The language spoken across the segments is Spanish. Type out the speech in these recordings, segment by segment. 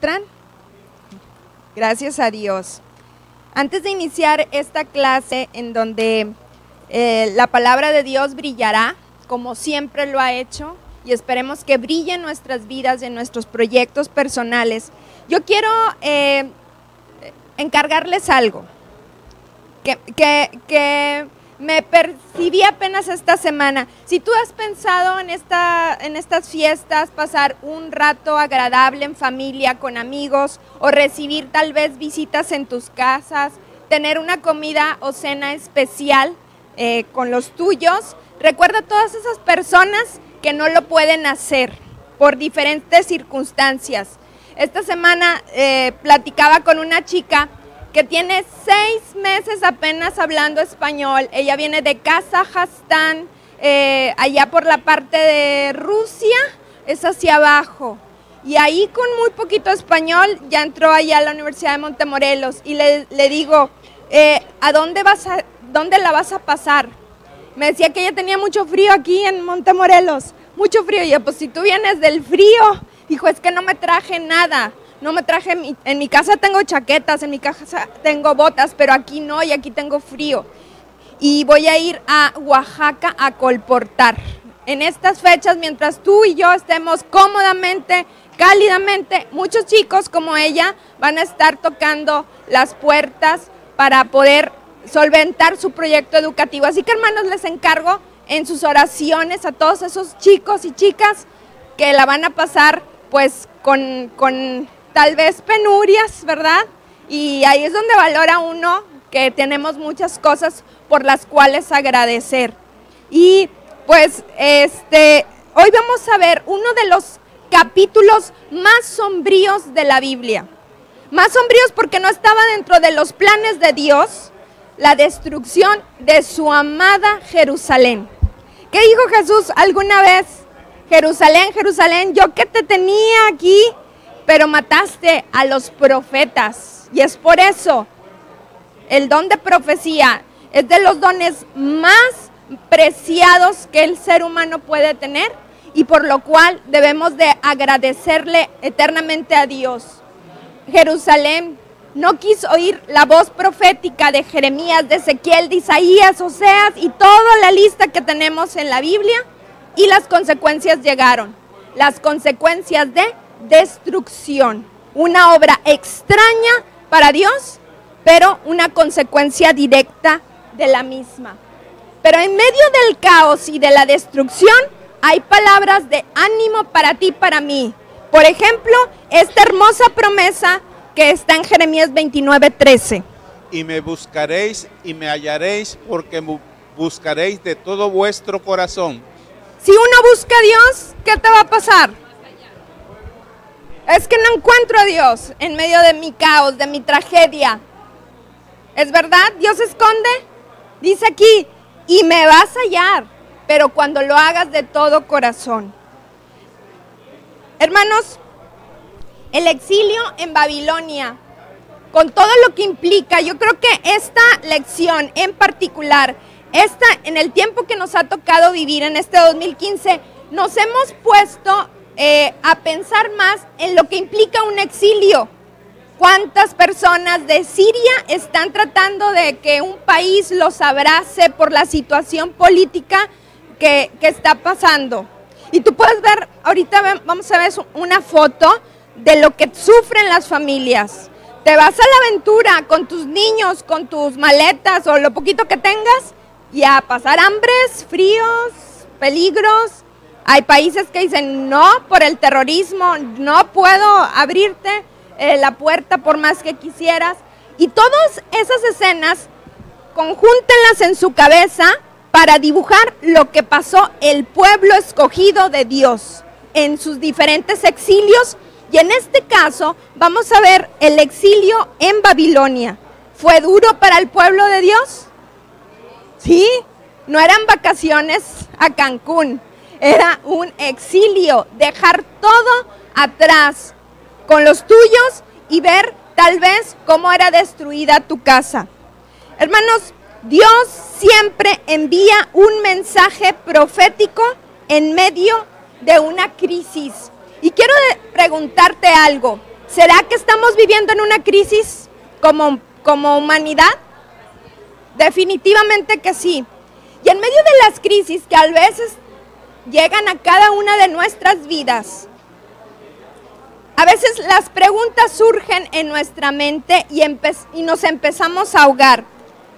encuentran? Gracias a Dios. Antes de iniciar esta clase en donde la palabra de Dios brillará, como siempre lo ha hecho, y esperemos que brille en nuestras vidas, en nuestros proyectos personales, yo quiero encargarles algo que me percibí apenas esta semana. Si tú has pensado en estas fiestas, pasar un rato agradable en familia, con amigos, o recibir tal vez visitas en tus casas, tener una comida o cena especial con los tuyos, recuerda a todas esas personas que no lo pueden hacer por diferentes circunstancias. Esta semana platicaba con una chica que tiene 6 meses apenas hablando español. Ella viene de Kazajstán, allá por la parte de Rusia, es hacia abajo. Y ahí con muy poquito español ya entró allá a la Universidad de Montemorelos. Y le digo, ¿a dónde la vas a pasar? Me decía que ella tenía mucho frío aquí en Montemorelos, mucho frío. Y yo, pues si tú vienes del frío, dijo, es que no me traje nada. No me traje, en mi casa tengo chaquetas, en mi casa tengo botas, pero aquí no, y aquí tengo frío. Y voy a ir a Oaxaca a colportar. En estas fechas, mientras tú y yo estemos cómodamente, cálidamente, muchos chicos como ella van a estar tocando las puertas para poder solventar su proyecto educativo. Así que, hermanos, les encargo en sus oraciones a todos esos chicos y chicas que la van a pasar pues con tal vez penurias, ¿verdad? Y ahí es donde valora uno que tenemos muchas cosas por las cuales agradecer. Y pues hoy vamos a ver uno de los capítulos más sombríos de la Biblia. Más sombríos porque no estaba dentro de los planes de Dios la destrucción de su amada Jerusalén. ¿Qué dijo Jesús alguna vez? Jerusalén, Jerusalén, yo que te tenía aquí, pero mataste a los profetas. Y es por eso el don de profecía es de los dones más preciados que el ser humano puede tener, y por lo cual debemos de agradecerle eternamente a Dios. Jerusalén no quiso oír la voz profética de Jeremías, de Ezequiel, de Isaías, Oseas y toda la lista que tenemos en la Biblia, y las consecuencias llegaron. Las consecuencias de destrucción, una obra extraña para Dios, pero una consecuencia directa de la misma. Pero en medio del caos y de la destrucción hay palabras de ánimo para ti y para mí. Por ejemplo, esta hermosa promesa que está en Jeremías 29:13. Y me buscaréis y me hallaréis, porque buscaréis de todo vuestro corazón. Si uno busca a Dios, ¿qué te va a pasar? Es que no encuentro a Dios en medio de mi caos, de mi tragedia. ¿Es verdad? ¿Dios se esconde? Dice aquí, y me vas a hallar, pero cuando lo hagas de todo corazón. Hermanos, el exilio en Babilonia, con todo lo que implica, yo creo que esta lección en particular, en el tiempo que nos ha tocado vivir en este 2015, nos hemos puesto a pensar más en lo que implica un exilio. ¿Cuántas personas de Siria están tratando de que un país los abrace por la situación política que está pasando? Y tú puedes ver, ahorita vamos a ver una foto de lo que sufren las familias. Te vas a la aventura con tus niños, con tus maletas o lo poquito que tengas, y a pasar hambres, fríos, peligros. Hay países que dicen, no, por el terrorismo, no puedo abrirte la puerta por más que quisieras. Y todas esas escenas, conjúntenlas en su cabeza para dibujar lo que pasó el pueblo escogido de Dios en sus diferentes exilios. Y en este caso, vamos a ver el exilio en Babilonia. ¿Fue duro para el pueblo de Dios? Sí, no eran vacaciones a Cancún. Era un exilio, dejar todo atrás con los tuyos y ver tal vez cómo era destruida tu casa. Hermanos, Dios siempre envía un mensaje profético en medio de una crisis. Y quiero preguntarte algo. ¿Será que estamos viviendo en una crisis como humanidad? Definitivamente que sí. Y en medio de las crisis que a veces llegan a cada una de nuestras vidas, a veces las preguntas surgen en nuestra mente y nos empezamos a ahogar.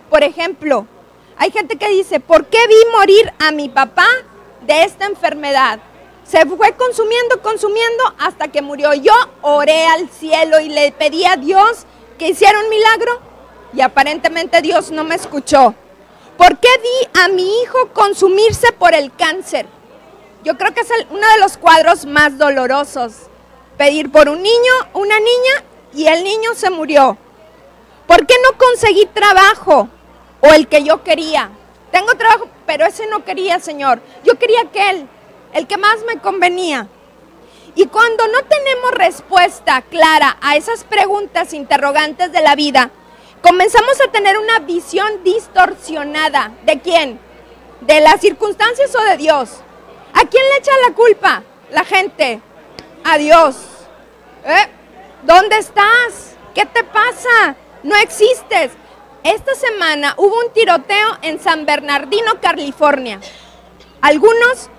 Por ejemplo, hay gente que dice, ¿por qué vi morir a mi papá de esta enfermedad? Se fue consumiendo hasta que murió. Yo oré al cielo y le pedí a Dios que hiciera un milagro y aparentemente Dios no me escuchó. ¿Por qué vi a mi hijo consumirse por el cáncer? Yo creo que es uno de los cuadros más dolorosos. Pedir por un niño, una niña, y el niño se murió. ¿Por qué no conseguí trabajo? O el que yo quería. Tengo trabajo, pero ese no quería, Señor. Yo quería aquel, el que más me convenía. Y cuando no tenemos respuesta clara a esas preguntas interrogantes de la vida, comenzamos a tener una visión distorsionada. ¿De quién? ¿De las circunstancias o de Dios? ¿A quién le echa la culpa? La gente. A Dios. ¿Dónde estás? ¿Qué te pasa? No existes. Esta semana hubo un tiroteo en San Bernardino, California. Algunos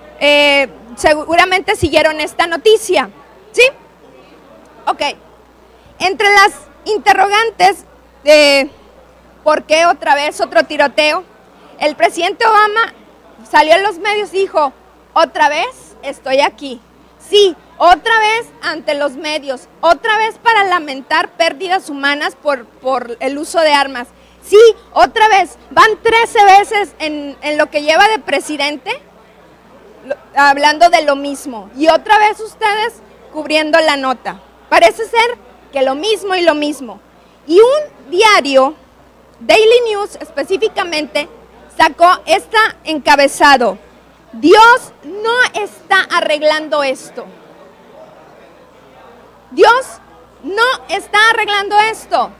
seguramente siguieron esta noticia, ¿sí? Ok. Entre las interrogantes de ¿por qué otra vez otro tiroteo? El presidente Obama salió en los medios y dijo, otra vez estoy aquí. Sí, otra vez ante los medios, otra vez para lamentar pérdidas humanas por el uso de armas. Sí, otra vez, van 13 veces en lo que lleva de presidente, hablando de lo mismo. Y otra vez ustedes cubriendo la nota. Parece ser que lo mismo y lo mismo. Y un diario, Daily News específicamente, sacó este encabezado. Dios no está arreglando esto. Dios no está arreglando esto.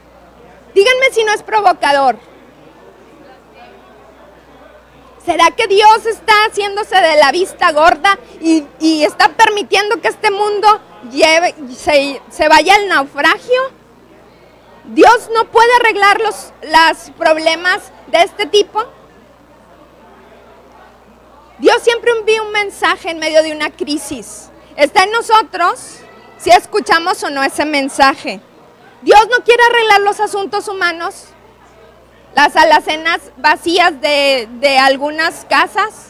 Díganme si no es provocador. ¿Será que Dios está haciéndose de la vista gorda y está permitiendo que este mundo se vaya al naufragio? ¿Dios no puede arreglar los problemas de este tipo? Dios siempre envía un mensaje en medio de una crisis. Está en nosotros si escuchamos o no ese mensaje. Dios no quiere arreglar los asuntos humanos, las alacenas vacías de algunas casas,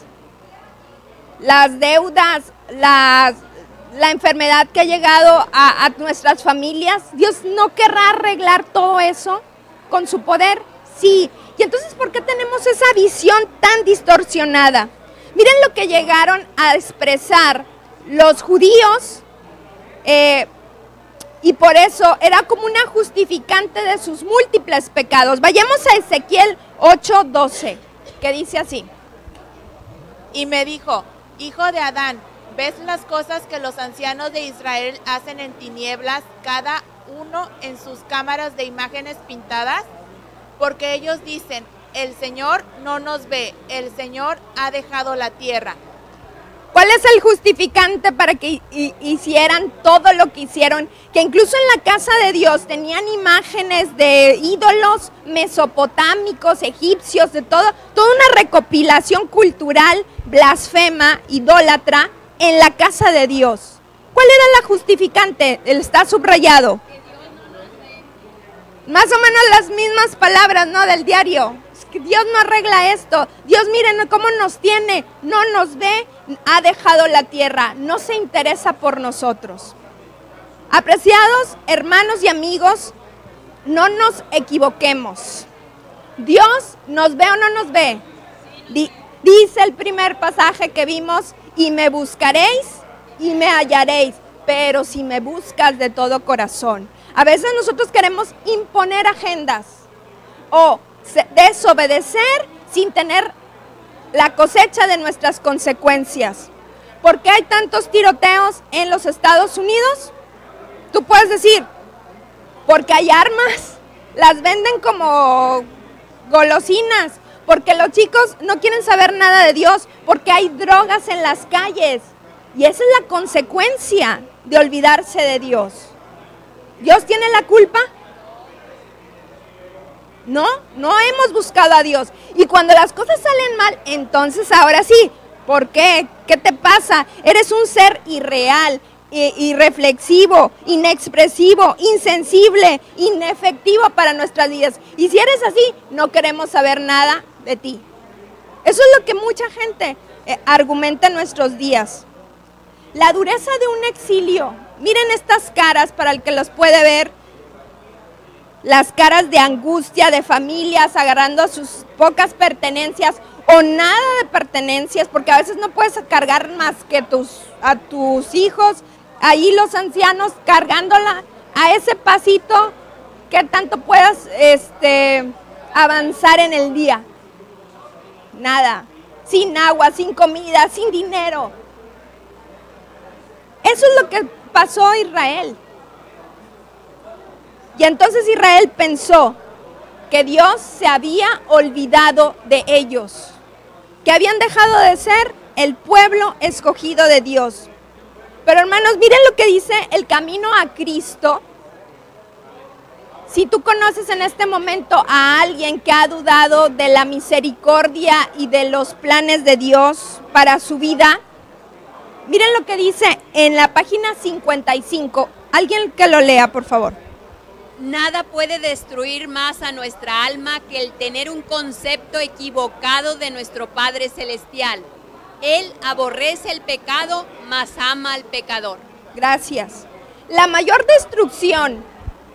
las deudas, la enfermedad que ha llegado a nuestras familias. Dios no querrá arreglar todo eso con su poder. Sí. Y entonces, ¿por qué tenemos esa visión tan distorsionada? Miren lo que llegaron a expresar los judíos, y por eso era como una justificante de sus múltiples pecados. Vayamos a Ezequiel 8:12, que dice así. Y me dijo, hijo de Adán, ¿ves las cosas que los ancianos de Israel hacen en tinieblas, cada uno en sus cámaras de imágenes pintadas? Porque ellos dicen, el Señor no nos ve, el Señor ha dejado la tierra. ¿Cuál es el justificante para que hicieran todo lo que hicieron? Que incluso en la casa de Dios tenían imágenes de ídolos mesopotámicos, egipcios, de toda una recopilación cultural, blasfema, idólatra, en la casa de Dios. ¿Cuál era la justificante? Está subrayado. Más o menos las mismas palabras, ¿no? Del diario. Es que Dios no arregla esto. Dios, miren cómo nos tiene. No nos ve, ha dejado la tierra. No se interesa por nosotros. Apreciados hermanos y amigos, no nos equivoquemos. ¿Dios nos ve o no nos ve? Dice el primer pasaje que vimos, y me buscaréis y me hallaréis, pero si me buscas de todo corazón. A veces nosotros queremos imponer agendas o desobedecer sin tener la cosecha de nuestras consecuencias. ¿Por qué hay tantos tiroteos en los Estados Unidos? Tú puedes decir, porque hay armas, las venden como golosinas, porque los chicos no quieren saber nada de Dios, porque hay drogas en las calles. Y esa es la consecuencia de olvidarse de Dios. ¿Dios tiene la culpa? No, no hemos buscado a Dios. Y cuando las cosas salen mal, entonces ahora sí. ¿Por qué? ¿Qué te pasa? Eres un ser irreal, irreflexivo, inexpresivo, insensible, inefectivo para nuestras vidas. Y si eres así, no queremos saber nada de ti. Eso es lo que mucha gente argumenta en nuestros días. La dureza de un exilio. Miren estas caras para el que los puede ver. Las caras de angustia de familias agarrando sus pocas pertenencias o nada de pertenencias, porque a veces no puedes cargar más que a tus hijos, ahí los ancianos cargándola a ese pasito que tanto puedas avanzar en el día. Nada, sin agua, sin comida, sin dinero. Eso es lo que pasó a Israel. Y entonces Israel pensó que Dios se había olvidado de ellos, que habían dejado de ser el pueblo escogido de Dios. Pero hermanos, miren lo que dice el camino a Cristo. Si tú conoces en este momento a alguien que ha dudado de la misericordia y de los planes de Dios para su vida, miren lo que dice en la página 55. Alguien que lo lea, por favor. Nada puede destruir más a nuestra alma que el tener un concepto equivocado de nuestro Padre Celestial. Él aborrece el pecado, mas ama al pecador. Gracias. La mayor destrucción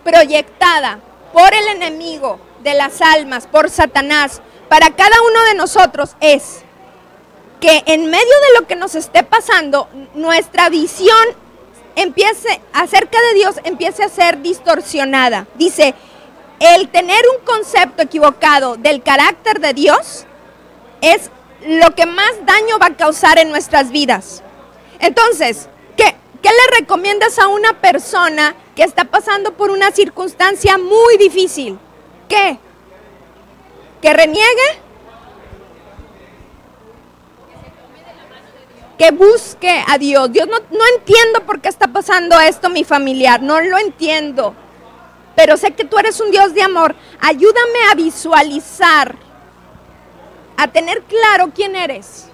proyectada por el enemigo de las almas, por Satanás, para cada uno de nosotros es que en medio de lo que nos esté pasando, nuestra visión acerca de Dios empiece a ser distorsionada. Dice, el tener un concepto equivocado del carácter de Dios es lo que más daño va a causar en nuestras vidas. Entonces, ¿qué le recomiendas a una persona que está pasando por una circunstancia muy difícil? ¿Qué? ¿Que reniegue? Que busque a Dios. Dios, no entiendo por qué está pasando esto mi familiar, no lo entiendo, pero sé que tú eres un Dios de amor. Ayúdame a visualizar, a tener claro quién eres,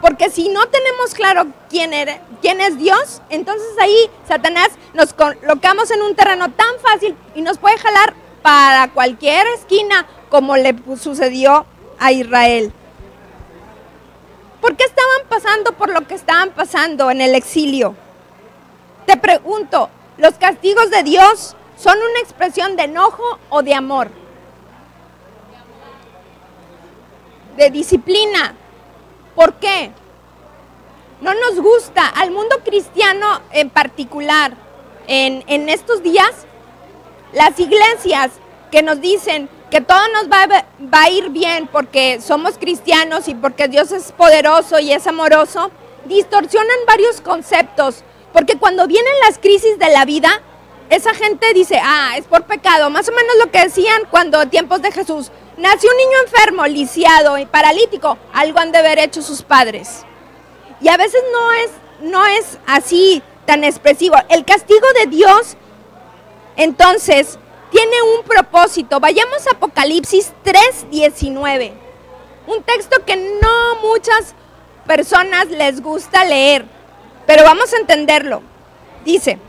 porque si no tenemos claro quién es Dios, entonces ahí Satanás nos colocamos en un terreno tan fácil y nos puede jalar para cualquier esquina, como le sucedió a Israel. ¿Por qué estaban pasando por lo que estaban pasando en el exilio? Te pregunto, ¿los castigos de Dios son una expresión de enojo o de amor? De disciplina. ¿Por qué? No nos gusta, al mundo cristiano en particular, en estos días, las iglesias que nos dicen que todo nos va a ir bien porque somos cristianos y porque Dios es poderoso y es amoroso, distorsionan varios conceptos, porque cuando vienen las crisis de la vida, esa gente dice, es por pecado, más o menos lo que decían cuando tiempos de Jesús, nació un niño enfermo, lisiado y paralítico, algo han de haber hecho sus padres. Y a veces no es así tan expresivo. El castigo de Dios, entonces, tiene un propósito. Vayamos a Apocalipsis 3:19, un texto que no muchas personas les gusta leer, pero vamos a entenderlo. Dice,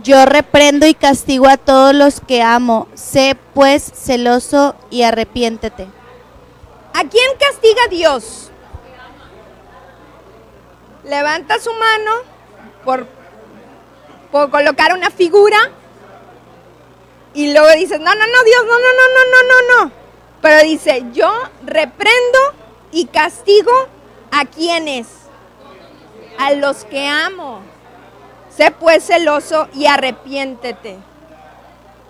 yo reprendo y castigo a todos los que amo, sé pues celoso y arrepiéntete. ¿A quién castiga Dios? Levanta su mano por colocar una figura. Y luego dices, no, Dios, no. Pero dice, yo reprendo y castigo a quienes, a los que amo. Sé pues celoso y arrepiéntete.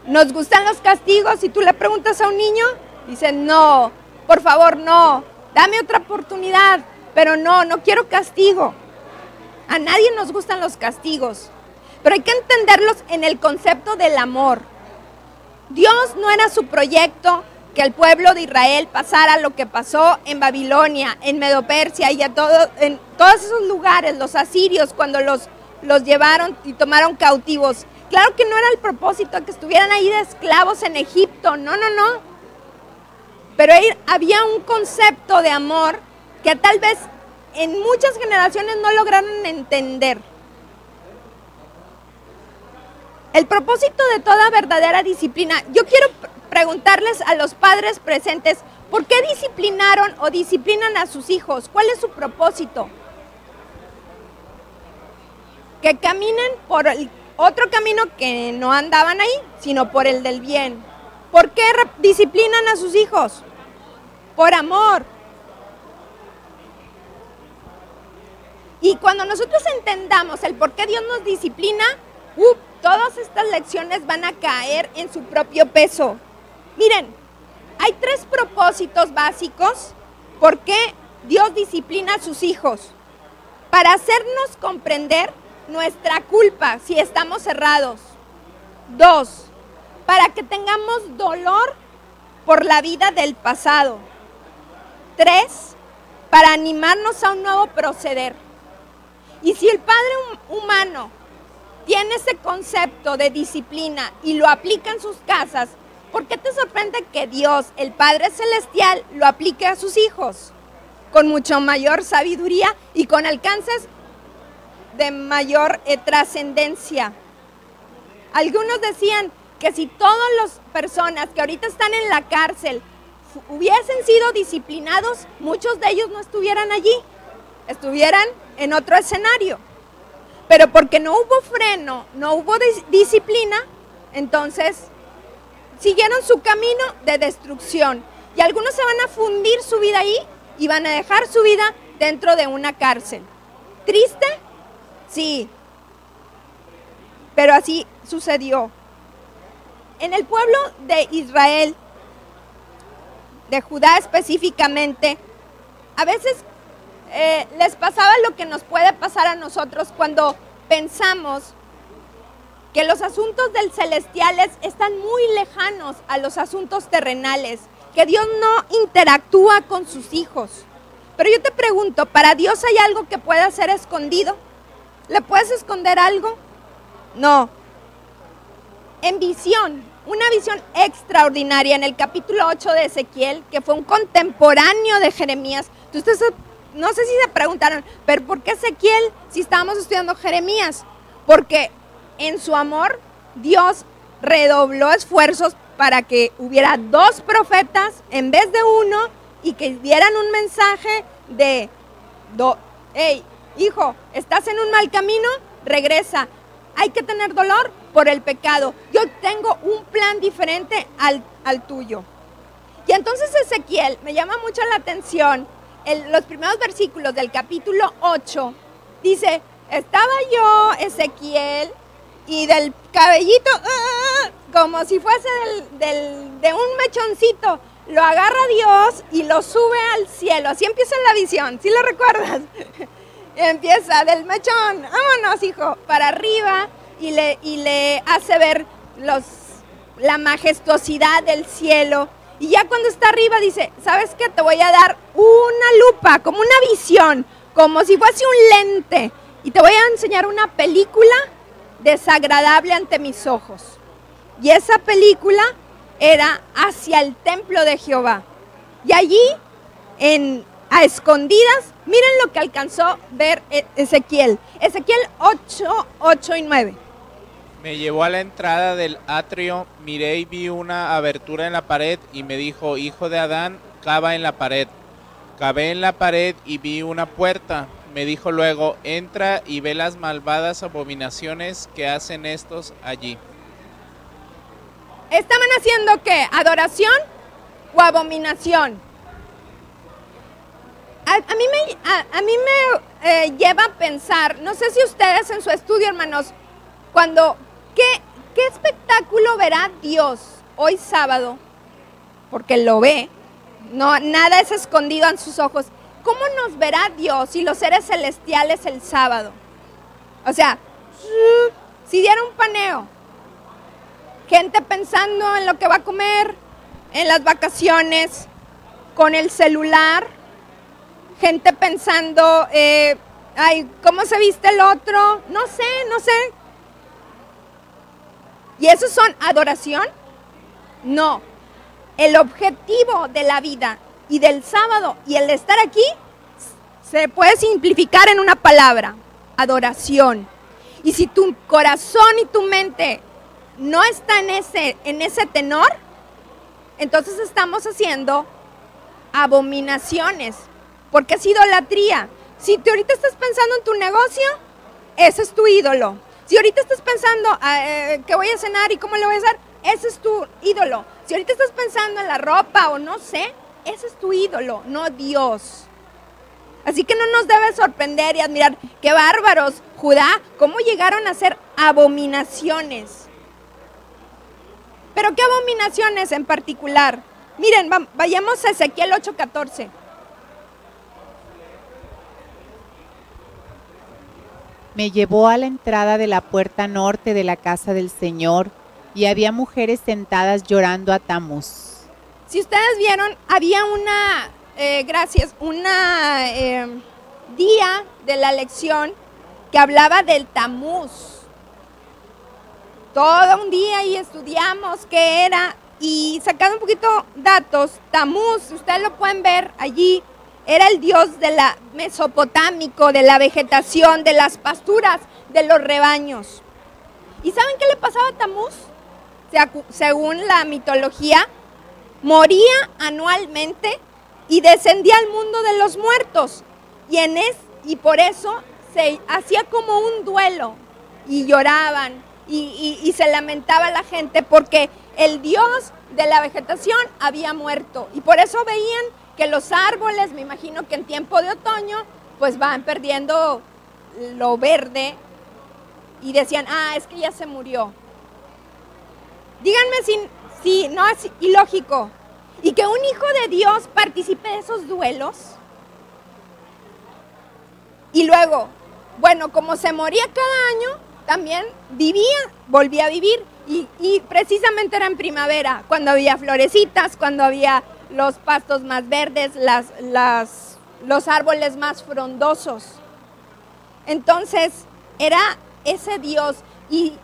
¿Nos gustan los castigos? Si tú le preguntas a un niño, dice, no, por favor, no, dame otra oportunidad, pero no quiero castigo. A nadie nos gustan los castigos, pero hay que entenderlos en el concepto del amor. Dios no era su proyecto que el pueblo de Israel pasara lo que pasó en Babilonia, en Medo-Persia y en todos esos lugares, los asirios, cuando los llevaron y tomaron cautivos. Claro que no era el propósito que estuvieran ahí de esclavos en Egipto, no. Pero ahí había un concepto de amor que tal vez en muchas generaciones no lograron entender. El propósito de toda verdadera disciplina. Yo quiero preguntarles a los padres presentes, ¿por qué disciplinaron o disciplinan a sus hijos? ¿Cuál es su propósito? Que caminen por el otro camino que no andaban ahí, sino por el del bien. ¿Por qué disciplinan a sus hijos? Por amor. Y cuando nosotros entendamos el por qué Dios nos disciplina, todas estas lecciones van a caer en su propio peso. Miren, hay 3 propósitos básicos por qué Dios disciplina a sus hijos. Para hacernos comprender nuestra culpa si estamos cerrados. 2, para que tengamos dolor por la vida del pasado. 3, para animarnos a un nuevo proceder. Y si el Padre humano tiene ese concepto de disciplina y lo aplica en sus casas, ¿por qué te sorprende que Dios, el Padre Celestial, lo aplique a sus hijos? Con mucho mayor sabiduría y con alcances de mayor trascendencia. Algunos decían que si todas las personas que ahorita están en la cárcel hubiesen sido disciplinados, muchos de ellos no estuvieran allí, estuvieran en otro escenario. Pero porque no hubo freno, no hubo disciplina, entonces siguieron su camino de destrucción. Y algunos se van a fundir su vida ahí y van a dejar su vida dentro de una cárcel. ¿Triste? Sí. Pero así sucedió. En el pueblo de Israel, de Judá específicamente, a veces les pasaba lo que nos puede pasar a nosotros cuando pensamos que los asuntos del celestiales están muy lejanos a los asuntos terrenales, que Dios no interactúa con sus hijos. Pero yo te pregunto, ¿para Dios hay algo que pueda ser escondido? ¿Le puedes esconder algo? No. En visión, una visión extraordinaria en el capítulo 8 de Ezequiel, que fue un contemporáneo de Jeremías. Ustedes no sé si se preguntaron, ¿pero por qué Ezequiel si estábamos estudiando Jeremías? Porque en su amor Dios redobló esfuerzos para que hubiera 2 profetas en vez de 1 y que dieran un mensaje de, hey, hijo, estás en un mal camino, regresa. Hay que tener dolor por el pecado. Yo tengo un plan diferente al tuyo. Y entonces Ezequiel, me llama mucho la atención, los primeros versículos del capítulo 8, dice, estaba yo, Ezequiel, y del cabellito, como si fuese de un mechoncito, lo agarra Dios y lo sube al cielo. Así empieza la visión, ¿sí lo recuerdas? Empieza del mechón, vámonos hijo, para arriba, y le hace ver la majestuosidad del cielo. Y ya cuando está arriba dice, ¿sabes qué? Te voy a dar una lupa, como una visión, como si fuese un lente. Y te voy a enseñar una película desagradable ante mis ojos. Y esa película era hacia el templo de Jehová. Y allí, a escondidas, miren lo que alcanzó ver Ezequiel. Ezequiel 8, 8 y 9. Me llevó a la entrada del atrio, miré y vi una abertura en la pared y me dijo, hijo de Adán, cava en la pared. Cavé en la pared y vi una puerta. Me dijo luego, entra y ve las malvadas abominaciones que hacen estos allí. ¿Estaban haciendo qué? ¿Adoración o abominación? A mí me lleva a pensar, no sé si ustedes en su estudio, hermanos, ¿qué espectáculo verá Dios hoy sábado? Porque lo ve, no, nada es escondido en sus ojos. ¿Cómo nos verá Dios y los seres celestiales el sábado? O sea, si diera un paneo, gente pensando en lo que va a comer, en las vacaciones, con el celular, gente pensando, ay, ¿cómo se viste el otro? No sé. ¿Y eso son adoración? No. El objetivo de la vida y del sábado y el de estar aquí se puede simplificar en una palabra: adoración. Y si tu corazón y tu mente no está en ese tenor, entonces estamos haciendo abominaciones, porque es idolatría. Si tú ahorita estás pensando en tu negocio, ese es tu ídolo. Si ahorita estás pensando qué voy a cenar y cómo le voy a hacer, ese es tu ídolo. Si ahorita estás pensando en la ropa o no sé, ese es tu ídolo, no Dios. Así que no nos debe sorprender y admirar, qué bárbaros, Judá, cómo llegaron a hacer abominaciones. Pero qué abominaciones en particular. Miren, vayamos a Ezequiel 8:14. Me llevó a la entrada de la puerta norte de la casa del Señor, y había mujeres sentadas llorando a Tamuz. Si ustedes vieron, había día de la lección que hablaba del Tamuz. Todo un día y estudiamos qué era, y sacando un poquito datos, Tamuz, ustedes lo pueden ver allí, era el dios de la mesopotámico, de la vegetación, de las pasturas, de los rebaños. ¿Y saben qué le pasaba a Tamuz? Según la mitología, moría anualmente y descendía al mundo de los muertos. Y por eso se hacía como un duelo y lloraban y se lamentaba la gente porque el dios de la vegetación había muerto. Y por eso veían que los árboles, me imagino que en tiempo de otoño, pues van perdiendo lo verde y decían, es que ya se murió. Díganme si no es ilógico. Y que un hijo de Dios participe de esos duelos. Y luego, bueno, como se moría cada año, también volvía a vivir. Y precisamente era en primavera, cuando había florecitas, cuando había los pastos más verdes, los árboles más frondosos. Entonces, era ese Dios. Y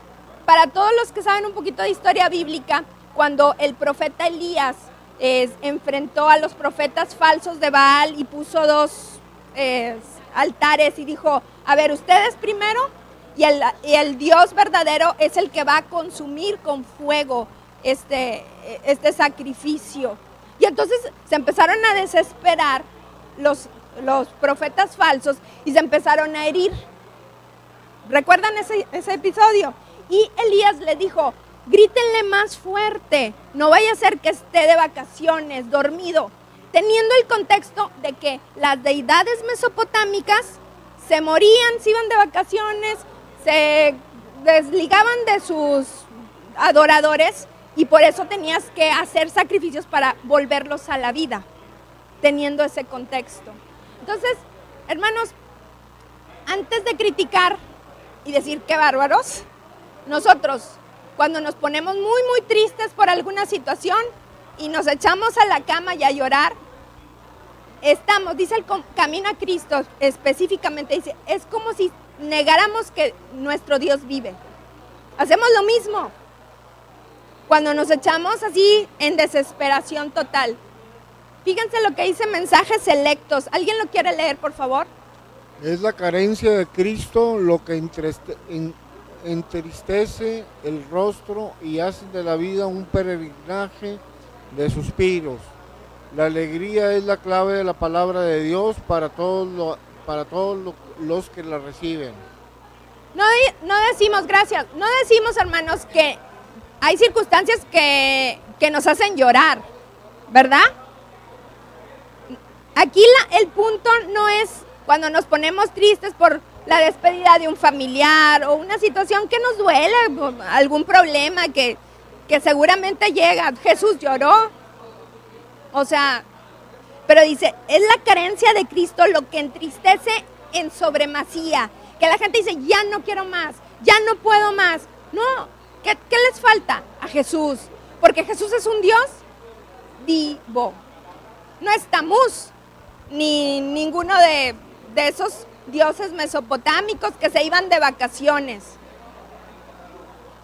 para todos los que saben un poquito de historia bíblica, cuando el profeta Elías enfrentó a los profetas falsos de Baal y puso 2 altares y dijo, a ver, ustedes primero, y el Dios verdadero es el que va a consumir con fuego este sacrificio. Y entonces se empezaron a desesperar los profetas falsos y se empezaron a herir. ¿Recuerdan ese episodio? Y Elías le dijo, grítenle más fuerte, no vaya a ser que esté de vacaciones, dormido, teniendo el contexto de que las deidades mesopotámicas se morían, se iban de vacaciones, se desligaban de sus adoradores y por eso tenías que hacer sacrificios para volverlos a la vida, teniendo ese contexto. Entonces, hermanos, antes de criticar y decir qué bárbaros, nosotros, cuando nos ponemos muy, muy tristes por alguna situación y nos echamos a la cama y a llorar, dice el Camino a Cristo específicamente, dice, es como si negáramos que nuestro Dios vive. Hacemos lo mismo cuando nos echamos así en desesperación total. Fíjense lo que dice Mensajes Selectos. ¿Alguien lo quiere leer, por favor? Es la carencia de Cristo lo que entristece el rostro y hace de la vida un peregrinaje de suspiros. La alegría es la clave de la palabra de Dios para todos los que la reciben. No decimos, gracias, no decimos, hermanos, que hay circunstancias que nos hacen llorar, ¿verdad? Aquí el punto no es cuando nos ponemos tristes por la despedida de un familiar o una situación que nos duele, algún problema que seguramente llega. Jesús lloró, pero dice, es la carencia de Cristo lo que entristece en sobremasía, que la gente dice, ya no quiero más, ya no puedo más. No, ¿qué les falta? A Jesús, porque Jesús es un Dios vivo. No es Tamuz, ni ninguno de esos dioses mesopotámicos que se iban de vacaciones.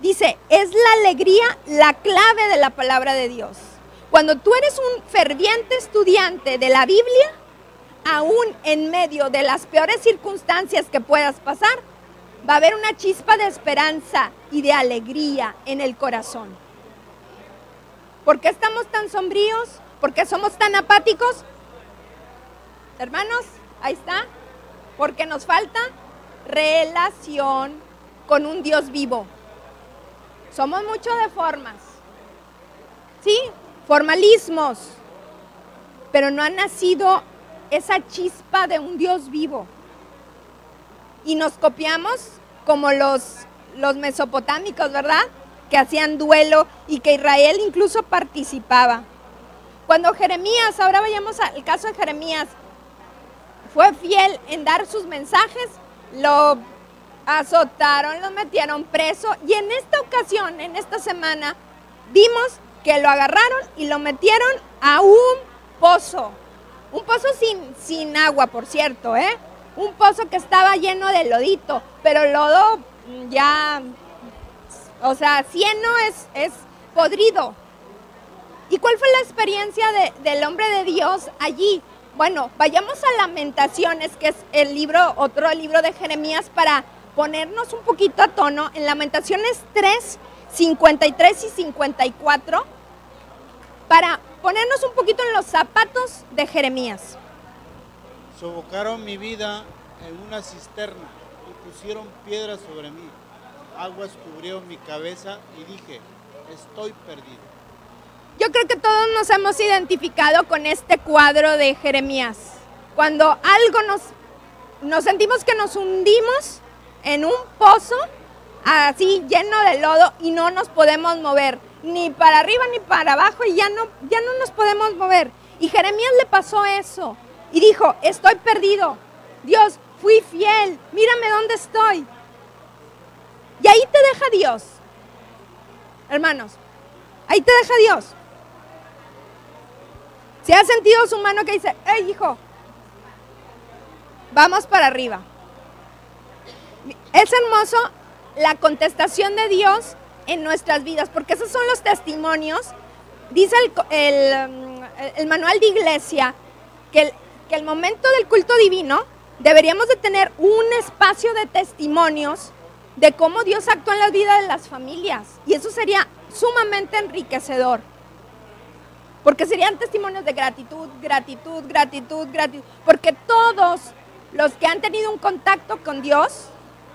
Dice, es la alegría la clave de la palabra de Dios. Cuando tú eres un ferviente estudiante de la Biblia, aún en medio de las peores circunstancias que puedas pasar, va a haber una chispa de esperanza y de alegría en el corazón. ¿Por qué estamos tan sombríos? ¿Por qué somos tan apáticos? Hermanos, ahí está. Porque nos falta relación con un Dios vivo. Somos mucho de formas, ¿sí? Formalismos, pero no ha nacido esa chispa de un Dios vivo. Y nos copiamos como los mesopotámicos, ¿verdad? Que hacían duelo y que Israel incluso participaba. Cuando Jeremías, ahora vayamos al caso de Jeremías, fue fiel en dar sus mensajes, lo azotaron, lo metieron preso, y en esta ocasión, en esta semana, vimos que lo agarraron y lo metieron a un pozo sin agua, por cierto, un pozo que estaba lleno de lodito, pero el lodo ya, o sea, cieno es podrido. ¿Y cuál fue la experiencia del hombre de Dios allí? Bueno, vayamos a Lamentaciones, que es otro libro de Jeremías, para ponernos un poquito a tono. En Lamentaciones 3, 53 y 54, para ponernos un poquito en los zapatos de Jeremías. Sofocaron mi vida en una cisterna y pusieron piedras sobre mí. Aguas cubrieron mi cabeza y dije, estoy perdido. Yo creo que todos nos hemos identificado con este cuadro de Jeremías. Cuando algo nos sentimos que nos hundimos en un pozo así lleno de lodo y no nos podemos mover, ni para arriba ni para abajo, y ya no nos podemos mover. Y Jeremías le pasó eso y dijo, estoy perdido. Dios, fui fiel, mírame dónde estoy. Y ahí te deja Dios, hermanos, ahí te deja Dios. Si has sentido su mano que dice, hey hijo, vamos para arriba. Es hermoso la contestación de Dios en nuestras vidas, porque esos son los testimonios. Dice el manual de iglesia que el momento del culto divino deberíamos de tener un espacio de testimonios de cómo Dios actúa en la vida de las familias, y eso sería sumamente enriquecedor, porque serían testimonios de gratitud, gratitud, gratitud, gratitud, porque todos los que han tenido un contacto con Dios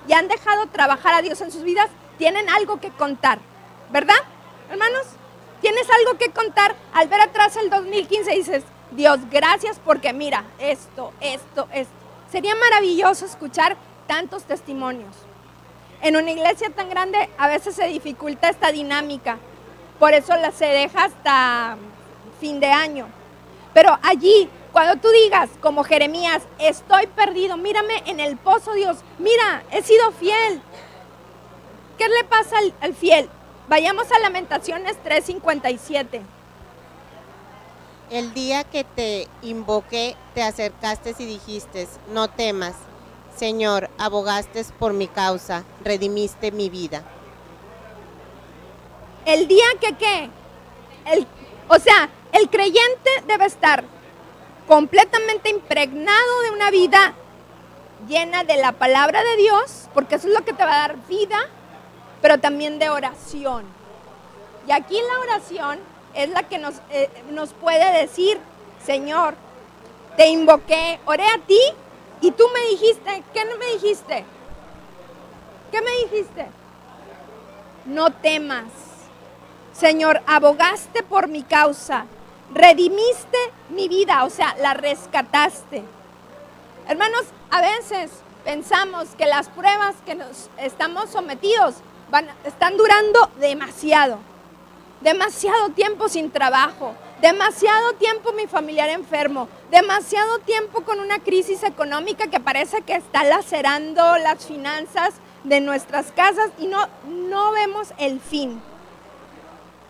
y han dejado trabajar a Dios en sus vidas tienen algo que contar, ¿verdad, hermanos? Tienes algo que contar. Al ver atrás el 2015 dices, Dios, gracias porque mira, esto. Sería maravilloso escuchar tantos testimonios. En una iglesia tan grande a veces se dificulta esta dinámica, por eso se deja hasta fin de año. Pero allí, cuando tú digas, como Jeremías, estoy perdido, mírame en el pozo, Dios, mira, he sido fiel. ¿Qué le pasa al fiel? Vayamos a Lamentaciones 3:57. El día que te invoqué, te acercaste y dijiste, no temas, Señor, abogaste por mi causa, redimiste mi vida. El día que ¿qué? El creyente debe estar completamente impregnado de una vida llena de la palabra de Dios, porque eso es lo que te va a dar vida, pero también de oración. Y aquí la oración es la que nos puede decir, Señor, te invoqué, oré a ti y tú me dijiste, ¿qué me dijiste? ¿Qué me dijiste? No temas. Señor, abogaste por mi causa, redimiste mi vida, o sea, la rescataste. Hermanos, a veces pensamos que las pruebas que nos estamos sometidos están durando demasiado tiempo sin trabajo, demasiado tiempo mi familiar enfermo, demasiado tiempo con una crisis económica que parece que está lacerando las finanzas de nuestras casas y no vemos el fin.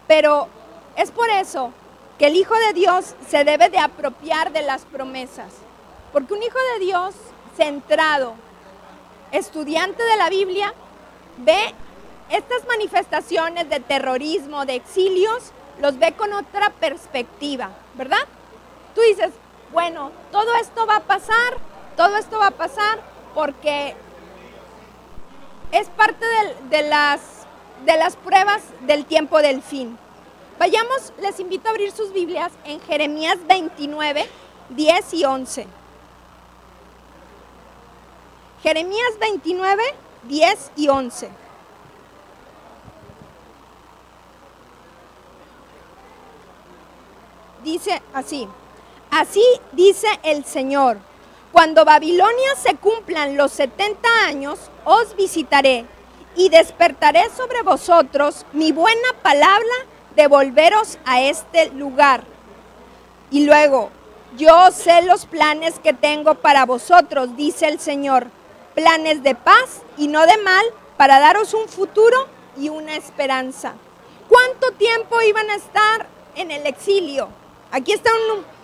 Pero es por eso que el Hijo de Dios se debe de apropiar de las promesas, porque un Hijo de Dios centrado, estudiante de la Biblia, ve estas manifestaciones de terrorismo, de exilios, los ve con otra perspectiva, ¿verdad? Tú dices, bueno, todo esto va a pasar porque es parte de las pruebas del tiempo del fin. Vayamos, les invito a abrir sus Biblias en Jeremías 29, 10 y 11. Jeremías 29, 10 y 11. Dice así, así dice el Señor, cuando Babilonia se cumplan los 70 años, os visitaré y despertaré sobre vosotros mi buena palabra de volveros a este lugar. Y luego, yo sé los planes que tengo para vosotros, dice el Señor, planes de paz y no de mal, para daros un futuro y una esperanza. ¿Cuánto tiempo iban a estar en el exilio? Aquí están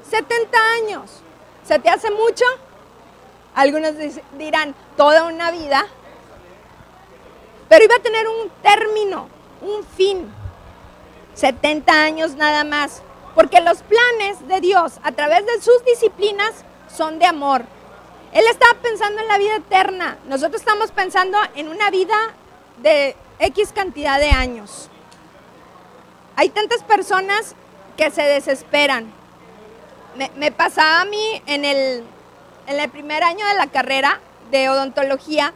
70 años. ¿Se te hace mucho? Algunos dirán, toda una vida. Pero iba a tener un término, un fin. 70 años nada más. Porque los planes de Dios a través de sus disciplinas son de amor. Él estaba pensando en la vida eterna. Nosotros estamos pensando en una vida de X cantidad de años. Hay tantas personas que se desesperan. Me pasaba a mí en el primer año de la carrera de odontología,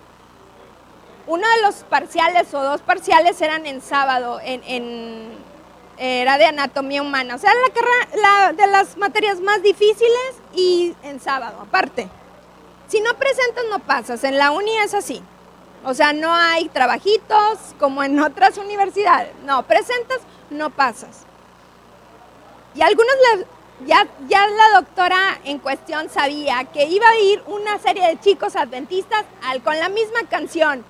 uno de los parciales o dos parciales eran en sábado, era de anatomía humana, o sea, la carrera de las materias más difíciles y en sábado, aparte. Si no presentas, no pasas, en la uni es así, o sea, no hay trabajitos como en otras universidades, no, presentas, no pasas. Y algunos, ya la doctora en cuestión sabía que iba a ir una serie de chicos adventistas con la misma canción.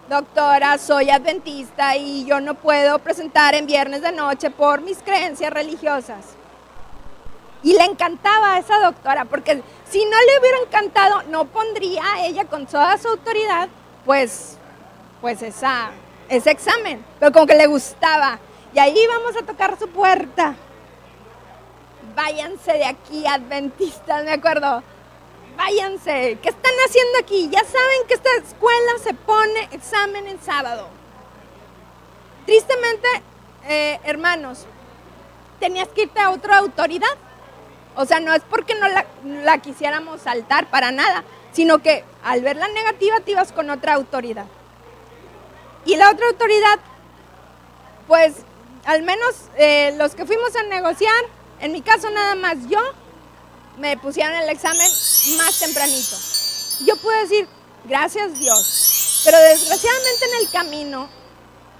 Doctora, soy adventista y yo no puedo presentar en viernes de noche por mis creencias religiosas. Y le encantaba a esa doctora, porque si no le hubiera encantado, no pondría a ella con toda su autoridad, pues ese examen. Pero como que le gustaba. Y ahí íbamos a tocar su puerta. Váyanse de aquí, adventistas, me acuerdo. Váyanse, ¿qué están haciendo aquí? Ya saben que esta escuela se pone examen en sábado. Tristemente, hermanos, tenías que irte a otra autoridad. O sea, no es porque no la quisiéramos saltar para nada, sino que al ver la negativa te ibas con otra autoridad. Y la otra autoridad, pues, al menos los que fuimos a negociar, en mi caso nada más yo, me pusieron el examen más tempranito. Yo pude decir, gracias Dios, pero desgraciadamente en el camino,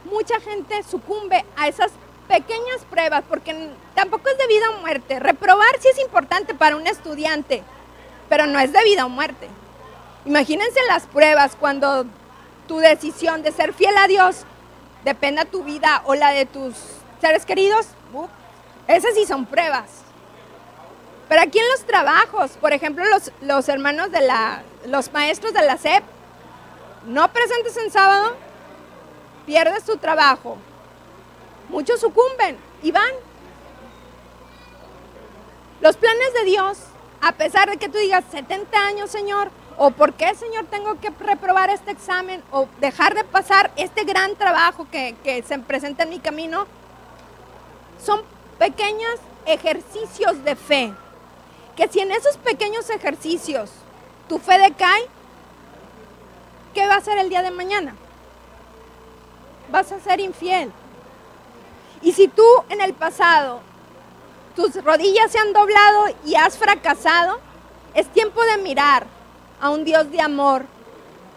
mucha gente sucumbe a esas pequeñas pruebas, porque tampoco es de vida o muerte. Reprobar sí es importante para un estudiante, pero no es de vida o muerte. Imagínense las pruebas cuando tu decisión de ser fiel a Dios dependa tu vida o la de tus seres queridos. Esas sí son pruebas. Pero aquí en los trabajos, por ejemplo, los hermanos los maestros de la SEP, no presentes en sábado, pierdes tu trabajo. Muchos sucumben y van. Los planes de Dios, a pesar de que tú digas 70 años, Señor, o ¿por qué, Señor, tengo que reprobar este examen o dejar de pasar este gran trabajo que se presenta en mi camino? Son pequeños ejercicios de fe, que si en esos pequeños ejercicios tu fe decae, ¿qué va a ser el día de mañana? Vas a ser infiel. Y si tú en el pasado tus rodillas se han doblado y has fracasado, es tiempo de mirar a un Dios de amor,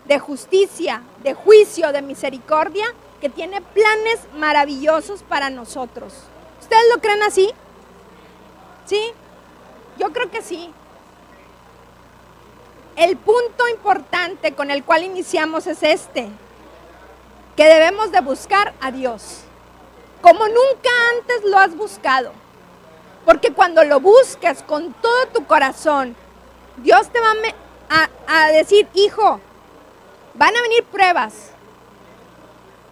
de justicia, de juicio, de misericordia, que tiene planes maravillosos para nosotros. ¿Ustedes lo creen así? ¿Sí? Yo creo que sí. El punto importante con el cual iniciamos es que debemos de buscar a Dios, como nunca antes lo has buscado. Porque cuando lo busques con todo tu corazón, Dios te va a decir, hijo, van a venir pruebas.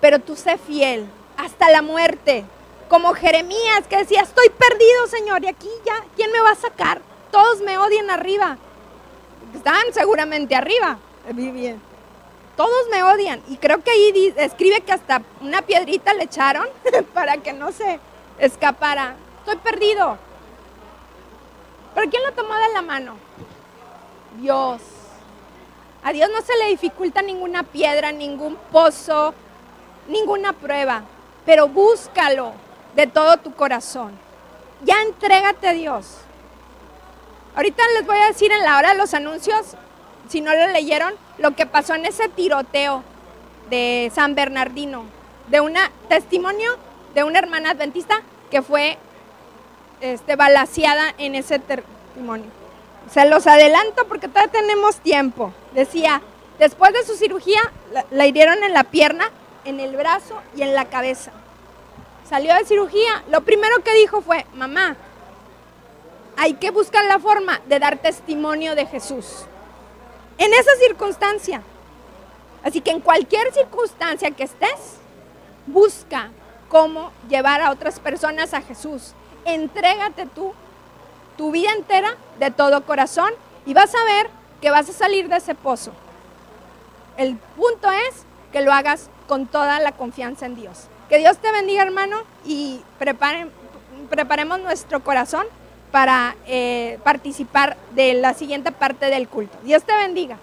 pero tú sé fiel hasta la muerte. Como Jeremías, que decía, estoy perdido, Señor, y aquí ya, ¿quién me va a sacar? Todos me odian arriba. Están seguramente arriba. Bien. Todos me odian. Y creo que ahí escribe que hasta una piedrita le echaron para que no se escapara. Estoy perdido. ¿Pero quién lo tomó de la mano? Dios. A Dios no se le dificulta ninguna piedra, ningún pozo, ninguna prueba. Pero búscalo de todo tu corazón. Ya entrégate a Dios. Ahorita les voy a decir en la hora de los anuncios, si no lo leyeron, lo que pasó en ese tiroteo de San Bernardino, de un testimonio de una hermana adventista que fue balaceada en ese testimonio. Se los adelanto porque todavía tenemos tiempo. Decía, después de su cirugía, la hirieron en la pierna, en el brazo y en la cabeza. Salió de cirugía, lo primero que dijo fue, mamá, hay que buscar la forma de dar testimonio de Jesús. En esa circunstancia. Así que en cualquier circunstancia que estés, busca cómo llevar a otras personas a Jesús. Entrégate tú, tu vida entera, de todo corazón, y vas a ver que vas a salir de ese pozo. El punto es que lo hagas con toda la confianza en Dios. Que Dios te bendiga, hermano, y preparemos nuestro corazón para participar de la siguiente parte del culto. Dios te bendiga.